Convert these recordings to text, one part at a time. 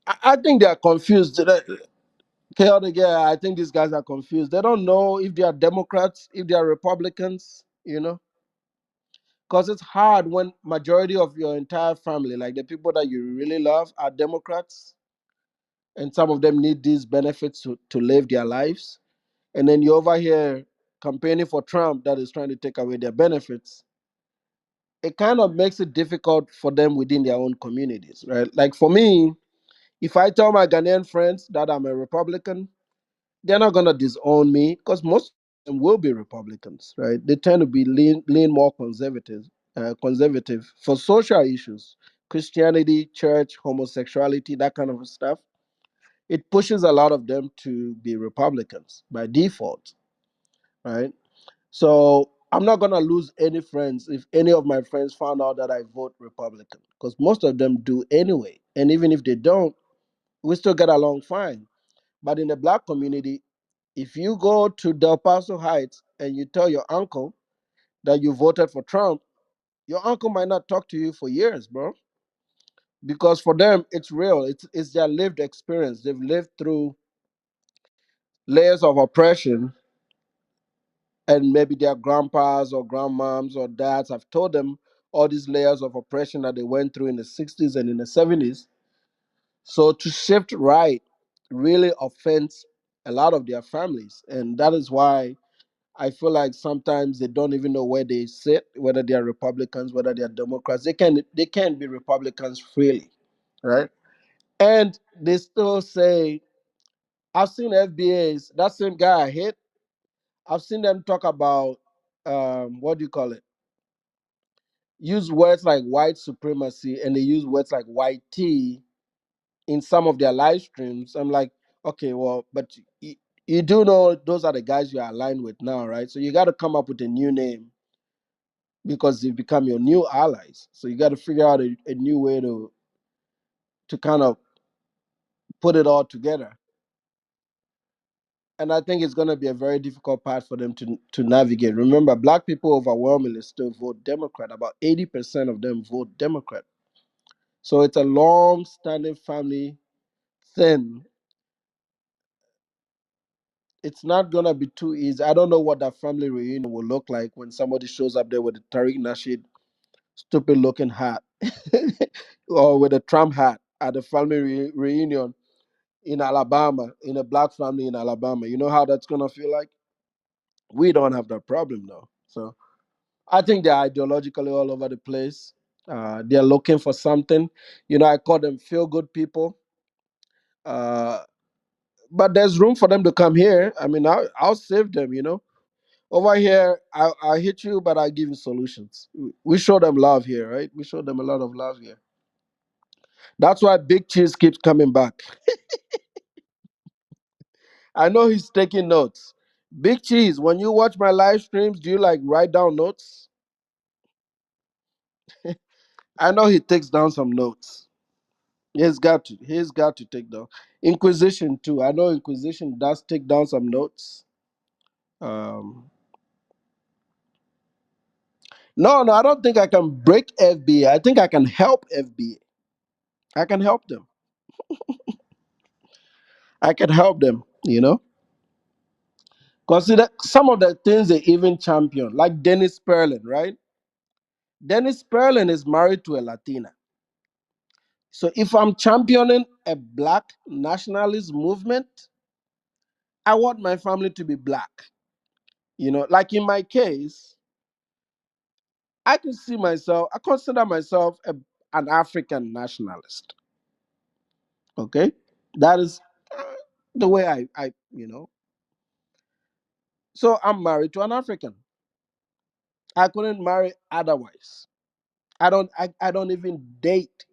I think they are confused. Chaotic, yeah, I think these guys are confused. They don't know if they are Democrats, if they are Republicans, because it's hard when majority of your entire family, like the people that you really love, are Democrats, and some of them need these benefits to live their lives. And then you're over here campaigning for Trump that is trying to take away their benefits. It kind of makes it difficult for them within their own communities, right? Like for me, if I tell my Ghanaian friends that I'm a Republican, they're not gonna disown me because most of them will be Republicans, right? They tend to be lean more conservative for social issues, Christianity, church, homosexuality, that kind of stuff. It pushes a lot of them to be Republicans by default, right? So I'm not gonna lose any friends if any of my friends found out that I vote Republican, because most of them do anyway. And even if they don't, we still get along fine. But in the black community, if you go to Del Paso Heights and you tell your uncle that you voted for Trump, your uncle might not talk to you for years, bro. Because for them, it's real. It's their lived experience. They've lived through layers of oppression, and maybe their grandpas or grandmoms or dads have told them all these layers of oppression that they went through in the 60s and in the 70s. So to shift right really offends a lot of their families. And that is why I feel like sometimes they don't even know where they sit, whether they are Republicans, whether they are Democrats. They can't be Republicans freely, right? And they still say, I've seen FBAs, that same guy I hate, I've seen them talk about what do you call it? Use words like white supremacy, and they use words like white tea in some of their live streams. I'm like, okay, well, but you do know those are the guys you're aligned with now, right? So you got to come up with a new name because they've become your new allies. So you got to figure out a new way to kind of put it all together. And I think it's going to be a very difficult path for them to navigate. Remember, black people overwhelmingly still vote Democrat. About 80% of them vote Democrat. So it's a long-standing family thing. It's not going to be too easy. I don't know what that family reunion will look like when somebody shows up there with a Tariq Nasheed stupid looking hat or with a Trump hat at the family reunion in Alabama, in a black family in Alabama. You know how that's gonna feel like? We don't have that problem though. So I think they're ideologically all over the place. They're looking for something. I call them feel good people. Uh, but there's room for them to come here. I mean, I'll save them. Over here, I hit you, but I give you solutions. We show them love here, right? We show them a lot of love here. That's why Big Cheese keeps coming back. I know he's taking notes. Big Cheese, when you watch my live streams, do you like write down notes? I know he takes down some notes. He's got to. He's got to take down. Inquisition too. I know Inquisition does take down some notes. Um, no, no, I don't think I can break FBA. I think I can help FBA. I can help them. I can help them. Consider some of the things they even champion, like Dennis Perlin, right? Dennis Perlin is married to a Latina. So if I'm championing a black nationalist movement, I want my family to be black. Like in my case, I consider myself an African nationalist. Okay. That is the way I. So I'm married to an African. I couldn't marry otherwise. I don't even date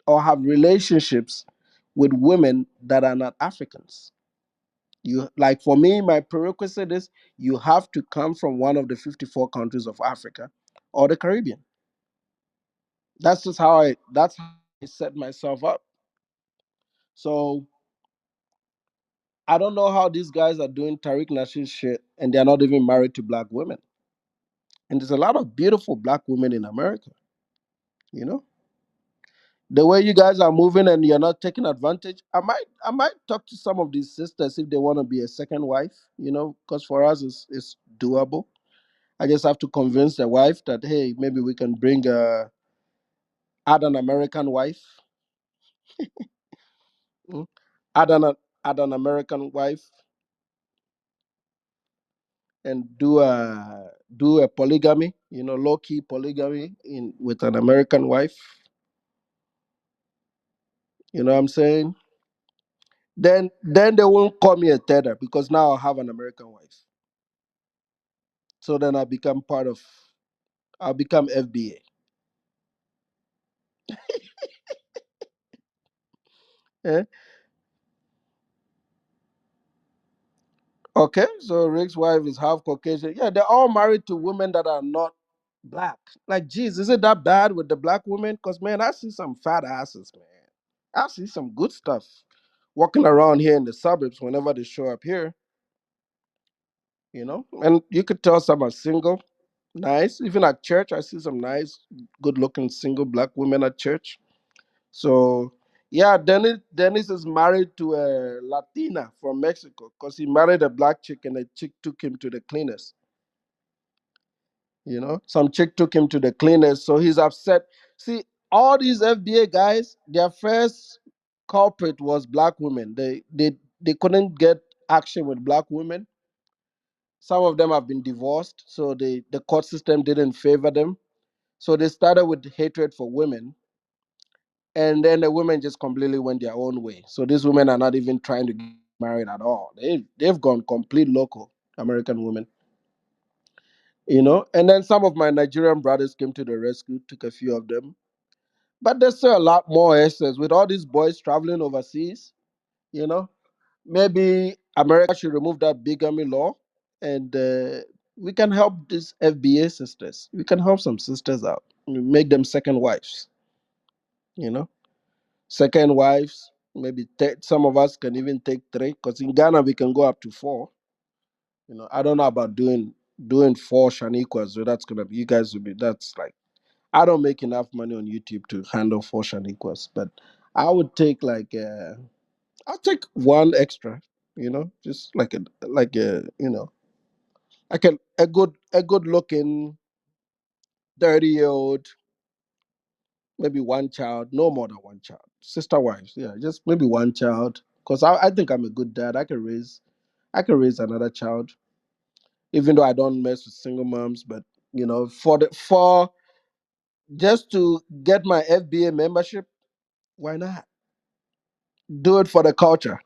or have relationships with women that are not Africans. You like for me, my prerequisite is you have to come from one of the 54 countries of Africa or the Caribbean. That's how I set myself up. So I don't know how these guys are doing Tariq Nasheed shit and they're not even married to black women. And there's a lot of beautiful black women in America, you know? The way you guys are moving and you're not taking advantage, I might talk to some of these sisters if they want to be a second wife, because for us it's doable. I just have to convince the wife that, hey, maybe we can add an American wife, mm, add an American wife, and do a polygamy, low key polygamy in with an American wife. You know what I'm saying? Then they won't call me a tether because now I have an American wife. So then I'll become FBA. Eh? Okay, so Rick's wife is half Caucasian. Yeah, they're all married to women that are not black. Like, geez, is it that bad with the black women? Because, man, I see some fat asses, man. I see some good stuff walking around here in the suburbs whenever they show up here, And you could tell some are single, nice. Even at church, I see some nice, good looking single black women at church. So, yeah, Dennis is married to a Latina from Mexico because he married a black chick and the chick took him to the cleaners. Some chick took him to the cleaners, so he's upset. See, all these FBA guys, their first culprit was black women. They couldn't get action with black women. Some of them have been divorced, so the court system didn't favor them. So they started with hatred for women, and then the women just completely went their own way. So these women are not even trying to get married at all. They've gone complete local, American women. And then some of my Nigerian brothers came to the rescue, took a few of them. But there's still a lot more essence with all these boys traveling overseas. You know, maybe America should remove that bigamy law, and we can help these FBA sisters. We can help some sisters out, make them second wives. You know, second wives. Maybe some of us can even take three, because in Ghana we can go up to four. I don't know about doing four Shaniquas, so that's gonna be, you guys will be, that's like, I don't make enough money on YouTube to handle four Shaniquas, but I would take I'll take one extra, just like a good looking 30-year-old, maybe one child, no more than one child. Sister wives, yeah, just maybe one child. Because I think I'm a good dad. I can raise another child, even though I don't mess with single moms, but for just to get my FBA membership, why not? Do it for the culture.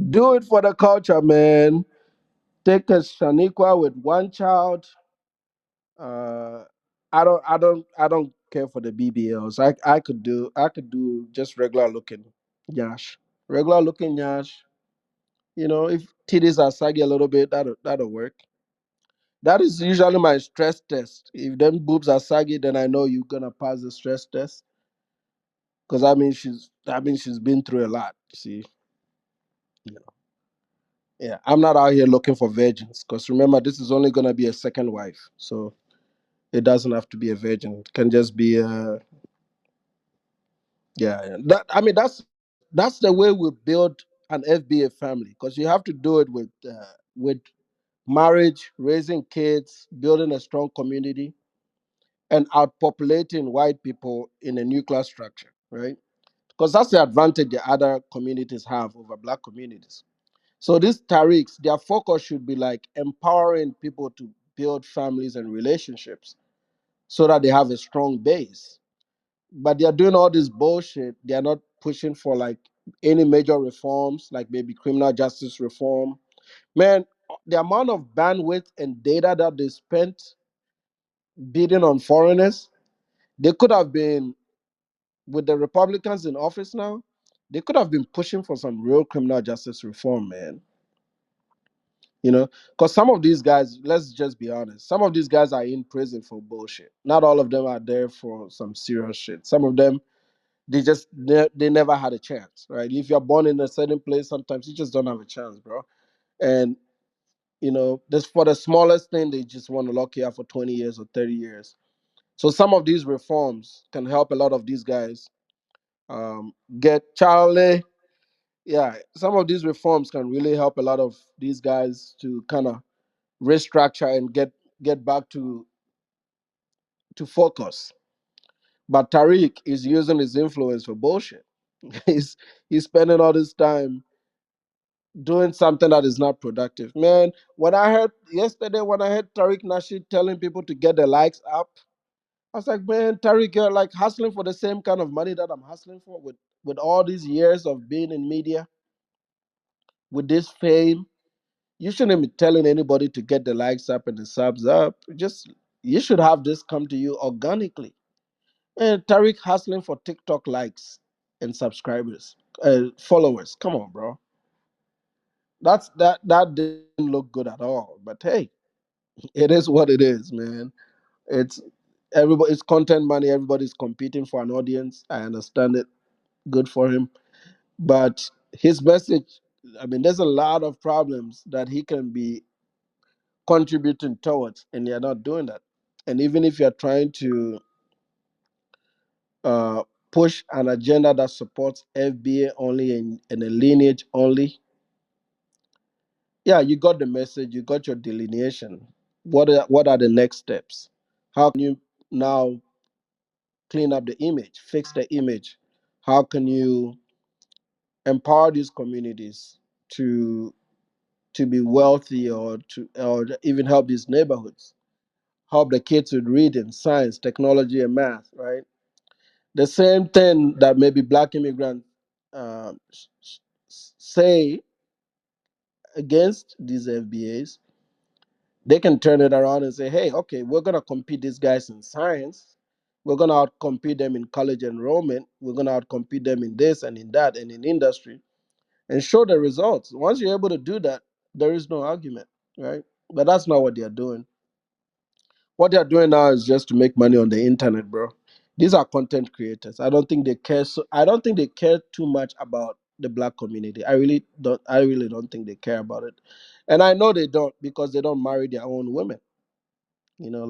Do it for the culture, man. Take a Shaniqua with one child. Uh, I don't care for the BBLs. I could do just regular looking Yash. Regular looking Yash. If titties are saggy a little bit, that'll work. That is usually my stress test. If them boobs are saggy, then I know you're gonna pass the stress test. Because I mean she's been through a lot. See, yeah, I'm not out here looking for virgins. Because remember, this is only gonna be a second wife, so it doesn't have to be a virgin. It can just be yeah. That's the way we build an FBA family. Because you have to do it with marriage, raising kids, building a strong community, and outpopulating white people in a nuclear structure, right? Because that's the advantage the other communities have over black communities. So these tariqs, their focus should be like empowering people to build families and relationships so that they have a strong base. But they are doing all this bullshit. They are not pushing for like any major reforms, like maybe criminal justice reform. Man, the amount of bandwidth and data that they spent bidding on foreigners, they could have been, with the Republicans in office now, they could have been pushing for some real criminal justice reform, man. Because some of these guys, let's just be honest, some of these guys are in prison for bullshit. Not all of them are there for some serious shit. Some of them, they never had a chance, right? If you're born in a certain place, sometimes you just don't have a chance, bro. And This for the smallest thing, they just want to lock you up for 20 years or 30 years. So some of these reforms can help a lot of these guys get Charlie. Yeah, some of these reforms can really help a lot of these guys to kind of restructure and get back to focus. But Tariq is using his influence for bullshit. he's he's spending all this time doing something that is not productive. Man, when I heard yesterday, when I heard Tariq Nasheed telling people to get the likes up, I was like, man, Tariq, you're like hustling for the same kind of money that I'm hustling for with all these years of being in media, with this fame. You shouldn't be telling anybody to get the likes up and the subs up. Just you should have this come to you organically. And Tariq hustling for TikTok likes and subscribers, followers. Come on, bro. That didn't look good at all. But hey, it is what it is, man. It's everybody. It's content money. Everybody's competing for an audience. I understand it. Good for him. But his message. I mean, there's a lot of problems that he can be contributing towards, and you're not doing that. And even if you're trying to uh, push an agenda that supports FBA only and a lineage only, yeah, you got the message, you got your delineation. What are the next steps? How can you now clean up the image, fix the image? How can you empower these communities to to be wealthy or even help these neighborhoods? Help the kids with reading, science, technology, and math, right? The same thing that maybe black immigrants say against these FBAs, they can turn it around and say, hey, okay, we're going to compete these guys in science. We're going to outcompete them in college enrollment. We're going to outcompete them in this and in that and in industry and show the results. Once you're able to do that, there is no argument, right? But that's not what they're doing. What they're doing now is just to make money on the internet, bro. These are content creators. I don't think they care. I don't think they care too much about the black community. I really don't. I really don't think they care about it, and I know they don't because they don't marry their own women. You know,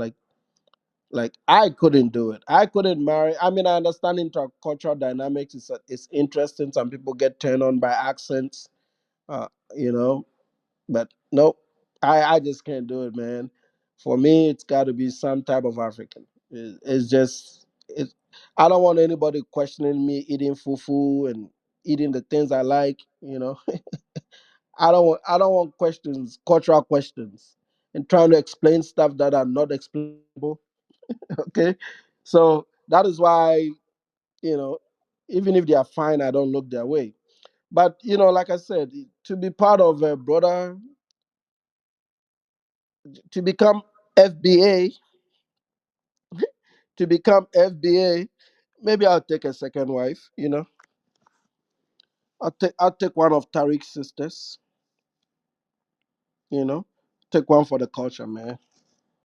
like I couldn't do it. I couldn't marry. I mean, I understand intercultural dynamics is interesting. Some people get turned on by accents. Uh, you know, but nope, I just can't do it, man. For me, it's got to be some type of African. It's just it. I don't want anybody questioning me eating fufu and eating the things I like. I don't want questions, cultural questions, and trying to explain stuff that are not explainable. Okay, so that is why you know, even if they are fine, I don't look their way. But like I said, to be part of a broader to become FBA, to become FBA, maybe I'll take a second wife. I'll take one of Tariq's sisters. You know, take one for the culture, man.